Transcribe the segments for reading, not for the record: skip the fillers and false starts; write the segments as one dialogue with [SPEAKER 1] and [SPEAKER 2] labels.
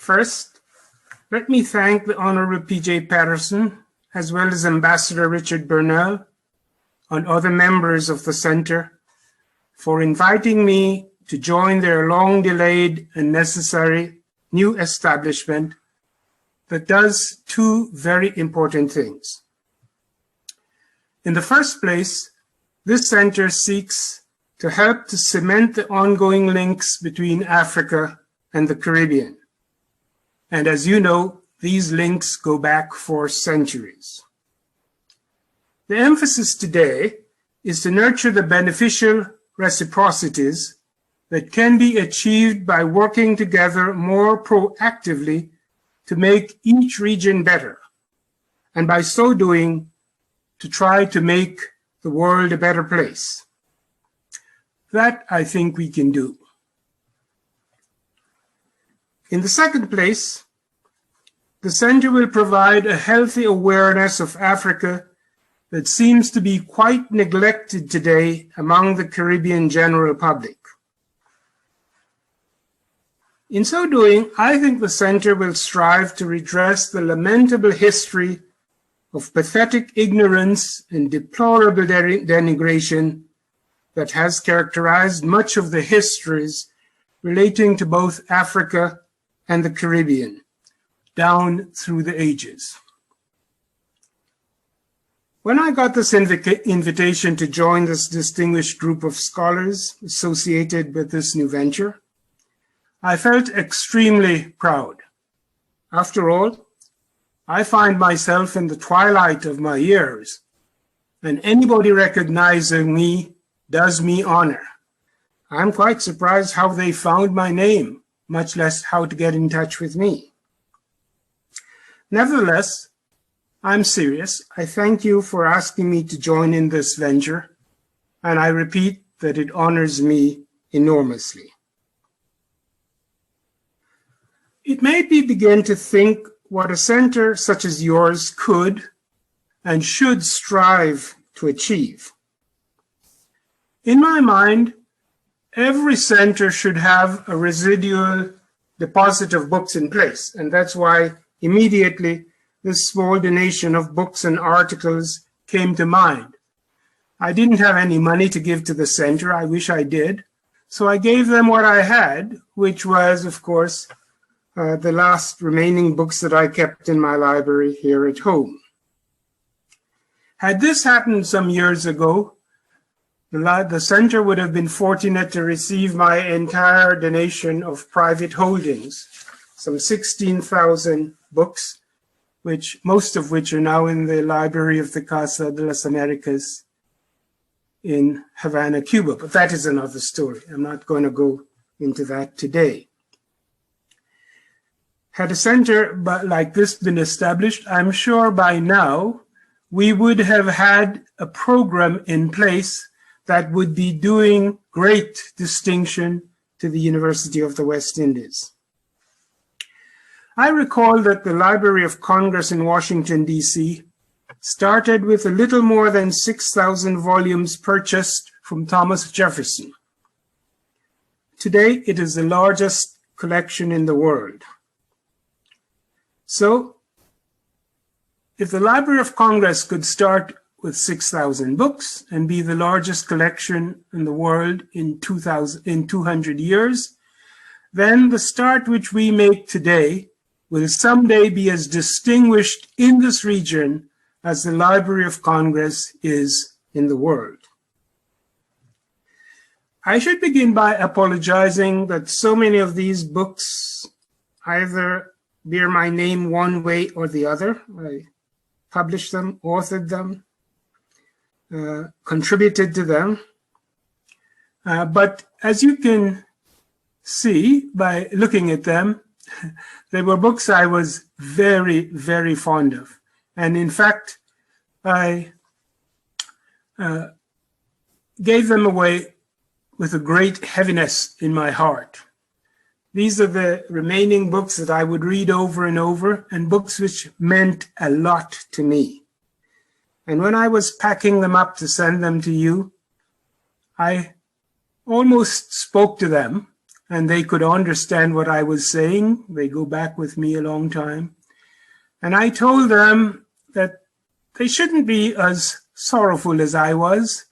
[SPEAKER 1] First, let me thank the Honorable P.J. Patterson, as well as Ambassador Richard Burnell and other members of the Center for inviting me to join their long-delayed and necessary new establishment that does two very important things. In the first place, this center seeks to help to cement the ongoing links between Africa and the Caribbean. And as you know, these links go back for centuries. The emphasis today is to nurture the beneficial reciprocities that can be achieved by working together more proactively to make each region better, and by so doing, to try to make the world a better place. That I think we can do. In the second place, the Center will provide a healthy awareness of Africa that seems to be quite neglected today among the Caribbean general public. In so doing, I think the Center will strive to redress the lamentable history of pathetic ignorance and deplorable denigration that has characterized much of the histories relating to both Africa and the Caribbean down through the ages. When I got this invitation to join this distinguished group of scholars associated with this new venture, I felt extremely proud. After all, I find myself in the twilight of my years, and anybody recognizing me does me honor. I'm quite surprised how they found my name, much less how to get in touch with me. Nevertheless, I'm serious. I thank you for asking me to join in this venture, and I repeat that it honors me enormously. It made me begin to think what a center such as yours could and should strive to achieve. In my mind, every center should have a residual deposit of books in place, and that's why immediately this small donation of books and articles came to mind. I didn't have any money to give to the center. I wish I did. So I gave them what I had, which was, of course, the last remaining books that I kept in my library here at home. Had this happened some years ago, the center would have been fortunate to receive my entire donation of private holdings, some 16,000 books, most of which are now in the library of the Casa de las Americas in Havana, Cuba. But that is another story. I'm not going to go into that today. Had a center like this been established, I'm sure by now we would have had a program in place that would be doing great distinction to the University of the West Indies. I recall that the Library of Congress in Washington, D.C. started with a little more than 6,000 volumes purchased from Thomas Jefferson. Today, it is the largest collection in the world. So, if the Library of Congress could start with 6,000 books and be the largest collection in the world in 200 years, then the start which we make today will someday be as distinguished in this region as the Library of Congress is in the world. I should begin by apologizing that so many of these books either bear my name one way or the other. I published them, authored them, contributed to them. But as you can see by looking at them, they were books I was very, very fond of. And in fact, I gave them away with a great heaviness in my heart. These are the remaining books that I would read over and over, and books which meant a lot to me. And when I was packing them up to send them to you, I almost spoke to them and they could understand what I was saying. They go back with me a long time. And I told them that they shouldn't be as sorrowful as I was,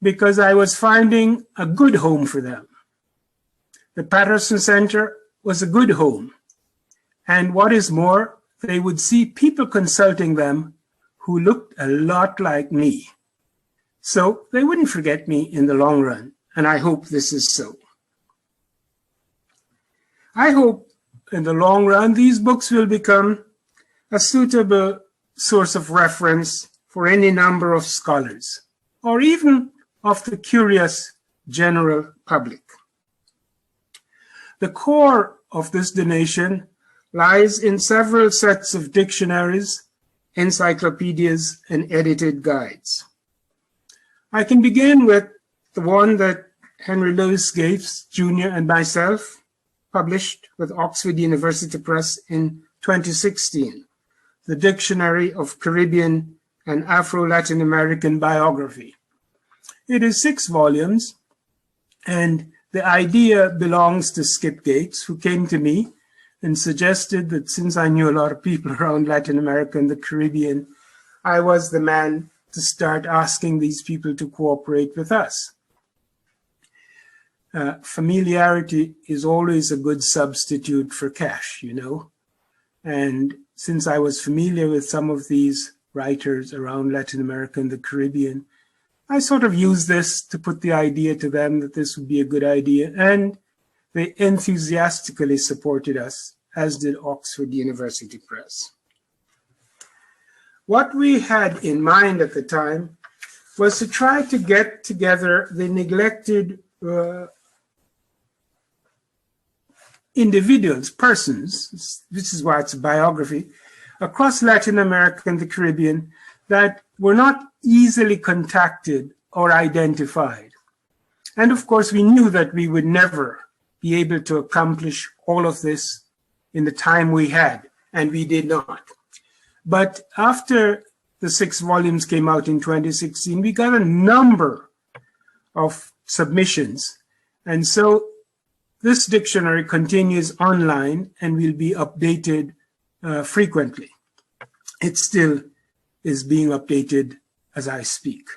[SPEAKER 1] because I was finding a good home for them. The Patterson Center was a good home. And what is more, they would see people consulting them who looked a lot like me. So they wouldn't forget me in the long run, and I hope this is so. I hope in the long run these books will become a suitable source of reference for any number of scholars, or even of the curious general public. The core of this donation lies in several sets of dictionaries, encyclopedias, and edited guides. I can begin with the one that Henry Louis Gates Jr. and myself published with Oxford University Press in 2016, the Dictionary of Caribbean and Afro-Latin American Biography. It is 6 volumes, and the idea belongs to Skip Gates, who came to me and suggested that since I knew a lot of people around Latin America and the Caribbean, I was the man to start asking these people to cooperate with us. Familiarity is always a good substitute for cash, you know. And since I was familiar with some of these writers around Latin America and the Caribbean, I sort of used this to put the idea to them that this would be a good idea, and they enthusiastically supported us, as did Oxford University Press. What we had in mind at the time was to try to get together the neglected individuals, persons, this is why it's a biography, across Latin America and the Caribbean that were not easily contacted or identified. And of course, we knew that we would never be able to accomplish all of this in the time we had, and we did not. But after the 6 volumes came out in 2016, we got a number of submissions. And so this dictionary continues online and will be updated frequently. It still is being updated as I speak.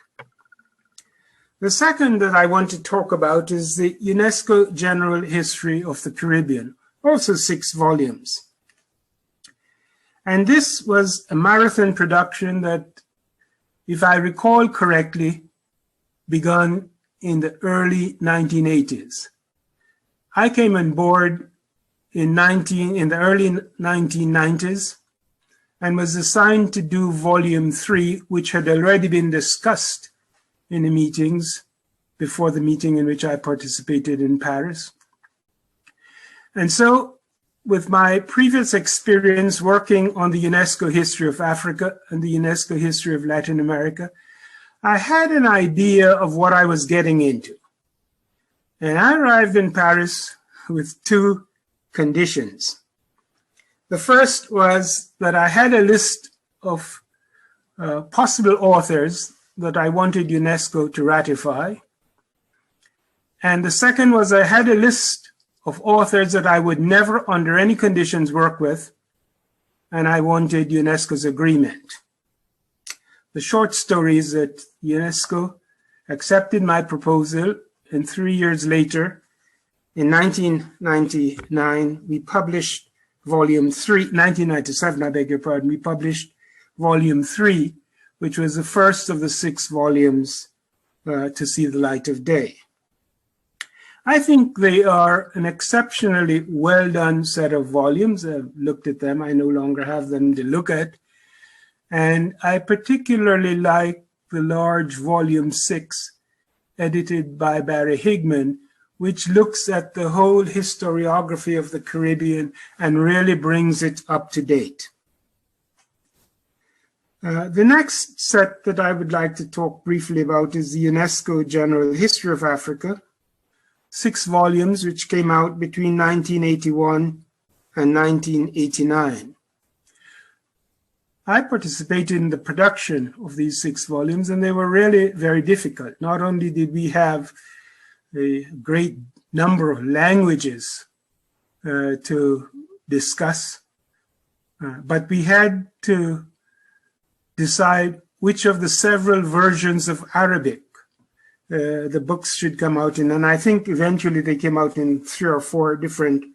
[SPEAKER 1] The second that I want to talk about is the UNESCO General History of the Caribbean, also 6 volumes. And this was a marathon production that, if I recall correctly, began in the early 1980s. I came on board in the early 1990s and was assigned to do volume 3, which had already been discussed in the meetings before the meeting in which I participated in Paris. And so, with my previous experience working on the UNESCO history of Africa and the UNESCO history of Latin America, I had an idea of what I was getting into. And I arrived in Paris with 2 conditions. The first was that I had a list of possible authors that I wanted UNESCO to ratify. And the second was I had a list of authors that I would never under any conditions work with, and I wanted UNESCO's agreement. The short story is that UNESCO accepted my proposal, and 3 years later, in 1999, we published volume 3, 1997, I beg your pardon, we published volume 3, which was the first of the 6 volumes to see the light of day. I think they are an exceptionally well done set of volumes. I've looked at them, I no longer have them to look at. And I particularly like the large volume 6, edited by Barry Higman, which looks at the whole historiography of the Caribbean and really brings it up to date. The next set that I would like to talk briefly about is the UNESCO General History of Africa, 6 volumes which came out between 1981 and 1989. I participated in the production of these 6 volumes, and they were really very difficult. Not only did we have a great number of languages to discuss, but we had to decide which of the several versions of Arabic the books should come out in. And I think eventually they came out in 3 or 4 different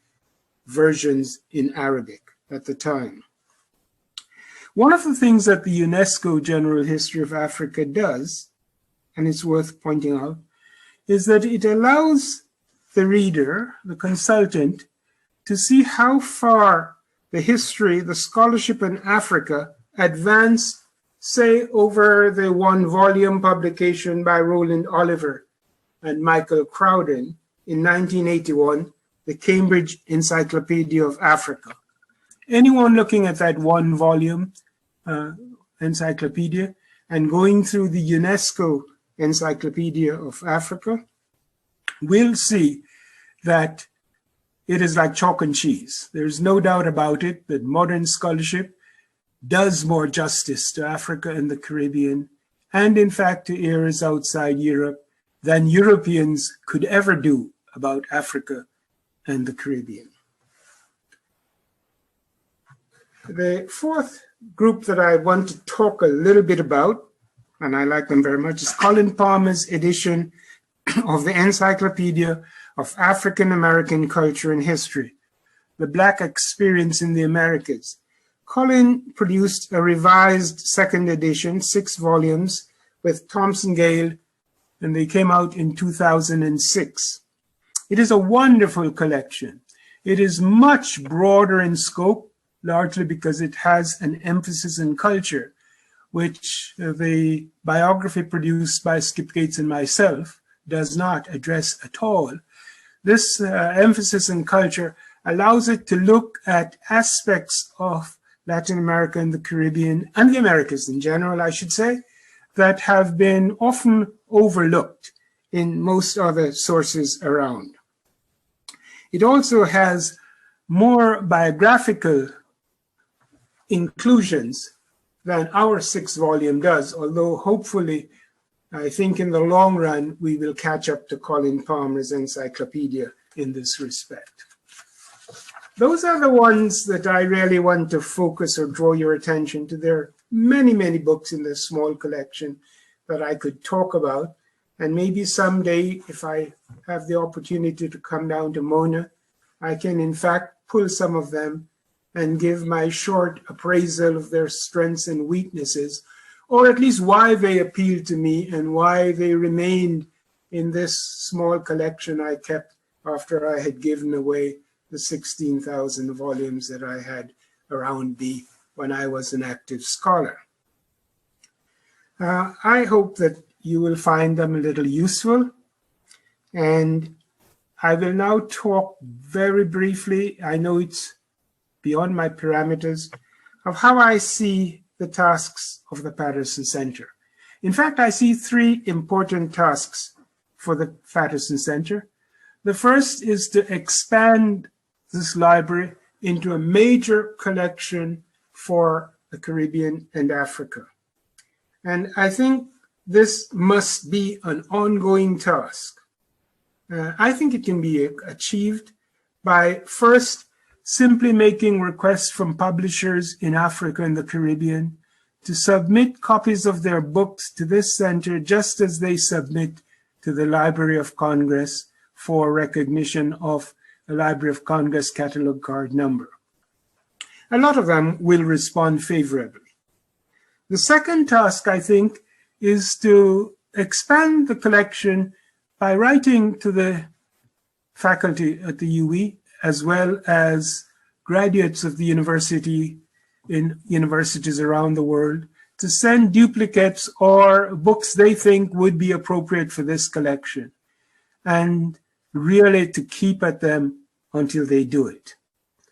[SPEAKER 1] versions in Arabic at the time. One of the things that the UNESCO General History of Africa does, and it's worth pointing out, is that it allows the reader, the consultant, to see how far the history, the scholarship in Africa advanced, say, over the 1-volume publication by Roland Oliver and Michael Crowden in 1981, the Cambridge Encyclopedia of Africa. Anyone looking at that 1-volume encyclopedia and going through the UNESCO Encyclopedia of Africa will see that it is like chalk and cheese. There's no doubt about it that modern scholarship does more justice to Africa and the Caribbean, and in fact to areas outside Europe, than Europeans could ever do about Africa and the Caribbean. The fourth group that I want to talk a little bit about, and I like them very much, is Colin Palmer's edition of the Encyclopedia of African American Culture and History, The Black Experience in the Americas. Colin produced a revised second edition, 6 volumes, with Thomson Gale, and they came out in 2006. It is a wonderful collection. It is much broader in scope, largely because it has an emphasis in culture, which the biography produced by Skip Gates and myself does not address at all. This emphasis in culture allows it to look at aspects of Latin America and the Caribbean, and the Americas in general, I should say, that have been often overlooked in most other sources around. It also has more biographical inclusions than our 6-volume does, although hopefully, I think in the long run, we will catch up to Colin Palmer's encyclopedia in this respect. Those are the ones that I really want to focus or draw your attention to. There are many, many books in this small collection that I could talk about. And maybe someday, if I have the opportunity to come down to Mona, I can in fact pull some of them and give my short appraisal of their strengths and weaknesses, or at least why they appealed to me and why they remained in this small collection I kept after I had given away the 16,000 volumes that I had around me when I was an active scholar. I hope that you will find them a little useful, and I will now talk very briefly, I know it's beyond my parameters, of how I see the tasks of the Patterson Center. In fact, I see 3 important tasks for the Patterson Center. The first is to expand this library into a major collection for the Caribbean and Africa. And I think this must be an ongoing task. I think it can be achieved by first simply making requests from publishers in Africa and the Caribbean to submit copies of their books to this center just as they submit to the Library of Congress for recognition of a Library of Congress catalog card number. A lot of them will respond favorably. The second task, I think, is to expand the collection by writing to the faculty at the UE, as well as graduates of the university in universities around the world, to send duplicates or books they think would be appropriate for this collection, and really to keep at them until they do it.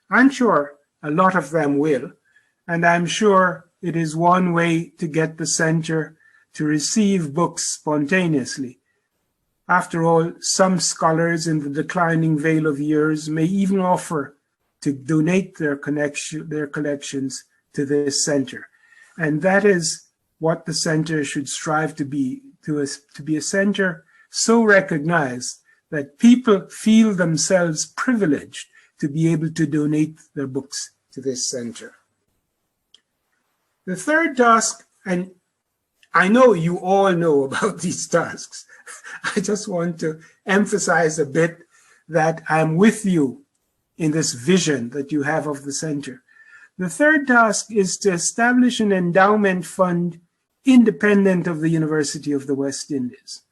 [SPEAKER 1] I'm sure a lot of them will, and I'm sure it is one way to get the center to receive books spontaneously. After all, some scholars in the declining veil of years may even offer to donate their collections to this center. And that is what the center should strive to be a center so recognized that people feel themselves privileged to be able to donate their books to this center. The third task, and I know you all know about these tasks, I just want to emphasize a bit that I'm with you in this vision that you have of the center. The third task is to establish an endowment fund independent of the University of the West Indies.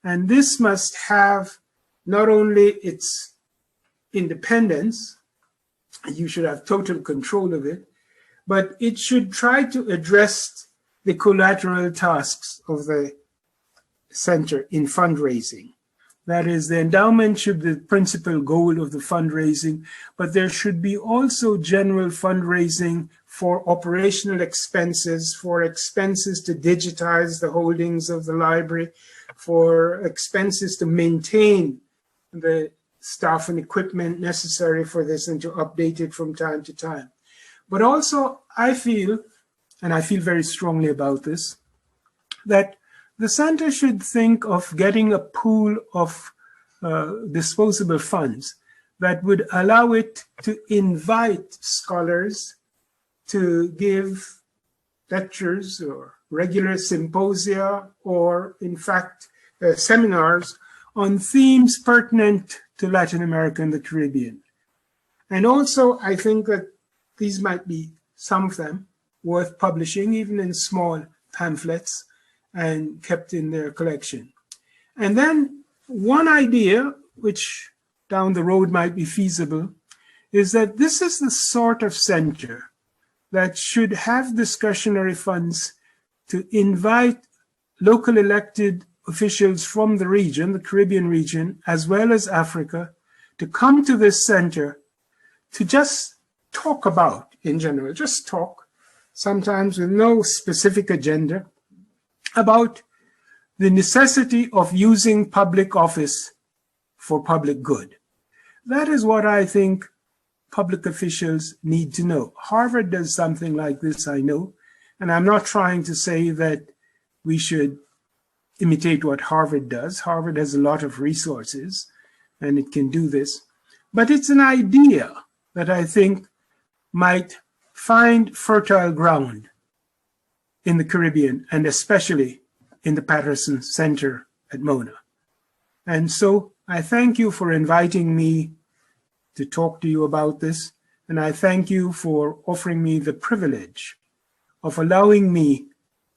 [SPEAKER 1] And this must have not only its independence, you should have total control of it, but it should try to address the collateral tasks of the center in fundraising. That is, the endowment should be the principal goal of the fundraising, but there should be also general fundraising for operational expenses, for expenses to digitize the holdings of the library, for expenses to maintain the staff and equipment necessary for this and to update it from time to time. But also, I feel, and I feel very strongly about this, that the center should think of getting a pool of disposable funds that would allow it to invite scholars to give lectures or regular symposia or, in fact, seminars on themes pertinent to Latin America and the Caribbean. And also, I think that these might be, some of them, worth publishing, even in small pamphlets, and kept in their collection. And then one idea, which down the road might be feasible, is that this is the sort of center that should have discretionary funds to invite local elected officials from the region, the Caribbean region, as well as Africa, to come to this center to just talk about, in general, just talk, sometimes with no specific agenda, about the necessity of using public office for public good. That is what I think public officials need to know. Harvard does something like this, I know, and I'm not trying to say that we should imitate what Harvard does. Harvard has a lot of resources, and it can do this. But it's an idea that I think might find fertile ground in the Caribbean, and especially in the Patterson Center at Mona. And so I thank you for inviting me to talk to you about this, and I thank you for offering me the privilege of allowing me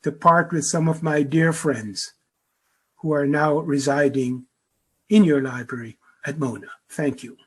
[SPEAKER 1] to part with some of my dear friends who are now residing in your library at Mona. Thank you.